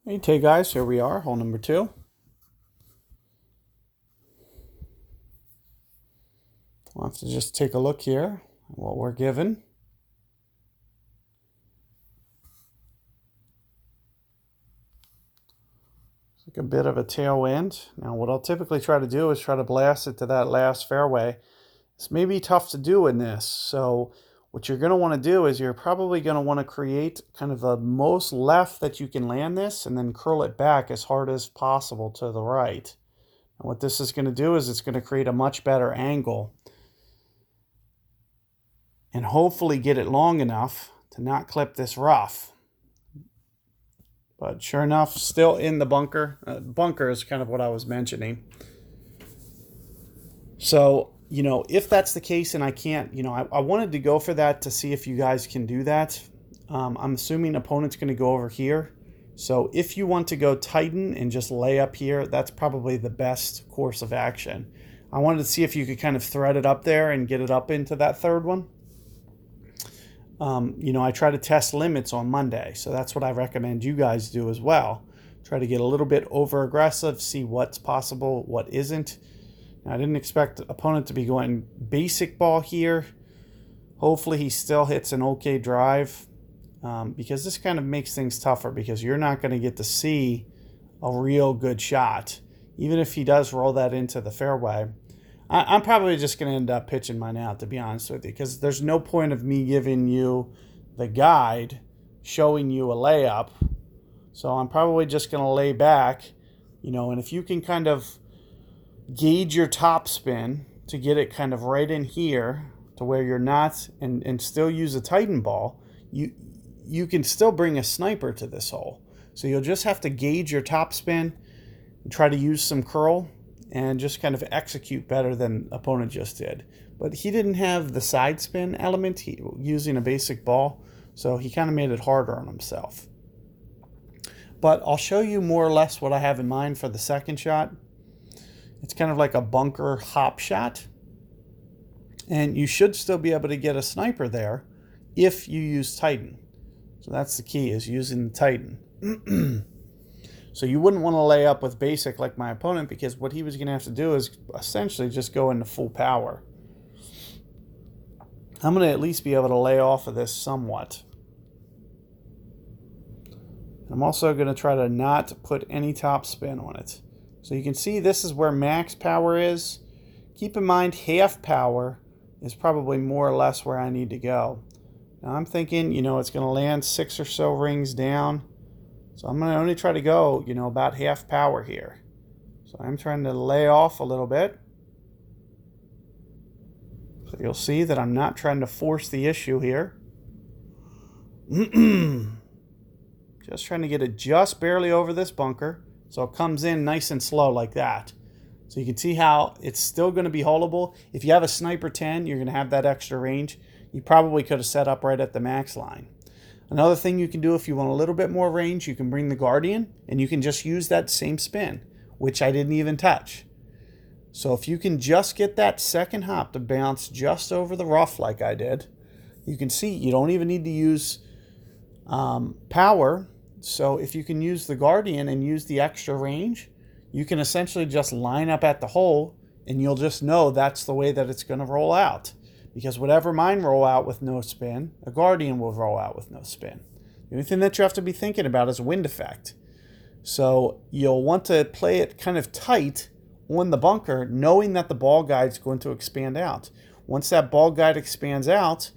Okay, guys, here we are, hole number 2. We'll have to just take a look here at what we're given. It's like a bit of a tailwind. Now, what I'll typically try to do is try to blast it to that last fairway. This may be tough to do in this, so what you're going to want to do is you're probably going to want to create kind of the most left that you can land this and then curl it back as hard as possible to the right. And what this is going to do is it's going to create a much better angle and hopefully get it long enough to not clip this rough. But sure enough, still in the bunker. Bunker is kind of what I was mentioning. So, if that's the case and I can't, I wanted to go for that to see if you guys can do that. I'm assuming opponent's going to go over here. So if you want to go tighten and just lay up here, that's probably the best course of action. I wanted to see if you could kind of thread it up there and get it up into that third one. I try to test limits on Monday, so that's what I recommend you guys do as well. Try to get a little bit over aggressive, see what's possible, what isn't. Now, I didn't expect the opponent to be going basic ball here. Hopefully he still hits an okay drive, because this kind of makes things tougher because you're not going to get to see a real good shot. Even if he does roll that into the fairway, I'm probably just going to end up pitching mine out, to be honest with you, because there's no point of me giving you the guide showing you a layup. So I'm probably just going to lay back, and if you can kind of gauge your top spin to get it kind of right in here to where you're not, and still use a Titan ball, you can still bring a sniper to this hole. So you'll just have to gauge your top spin and try to use some curl and just kind of execute better than opponent just did. But he didn't have the side spin element using a basic ball, so he kind of made it harder on himself. But I'll show you more or less what I have in mind for the second shot. It's kind of like a bunker hop shot, and you should still be able to get a sniper there if you use Titan. So that's the key, is using the Titan. So you wouldn't want to lay up with basic like my opponent, because what he was going to have to do is essentially just go into full power. I'm going to at least be able to lay off of this somewhat. I'm also going to try to not put any top spin on it. So you can see this is where max power is. Keep in mind, half power is probably more or less where I need to go. Now I'm thinking, it's going to land 6 or so rings down. So I'm going to only try to go, about half power here. So I'm trying to lay off a little bit. So you'll see that I'm not trying to force the issue here. Just trying to get it just barely over this bunker, so it comes in nice and slow like that. So you can see how it's still going to be holeable. If you have a sniper 10, you're going to have that extra range. You probably could have set up right at the max line. Another thing you can do if you want a little bit more range, you can bring the Guardian and you can just use that same spin, which I didn't even touch. So if you can just get that second hop to bounce just over the rough like I did, you can see you don't even need to use power. So if you can use the Guardian and use the extra range, you can essentially just line up at the hole and you'll just know that's the way that it's going to roll out. Because whatever mine roll out with no spin, a Guardian will roll out with no spin. The only thing that you have to be thinking about is wind effect. So you'll want to play it kind of tight on the bunker, knowing that the ball guide is going to expand out. Once that ball guide expands out,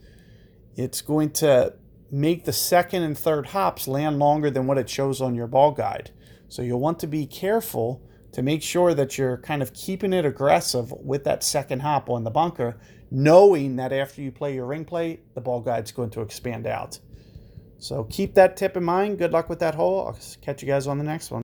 it's going to make the second and third hops land longer than what it shows on your ball guide. So you'll want to be careful to make sure that you're kind of keeping it aggressive with that second hop on the bunker, knowing that after you play your ring play, the ball guide's going to expand out. So keep that tip in mind. Good luck with that hole. I'll catch you guys on the next one.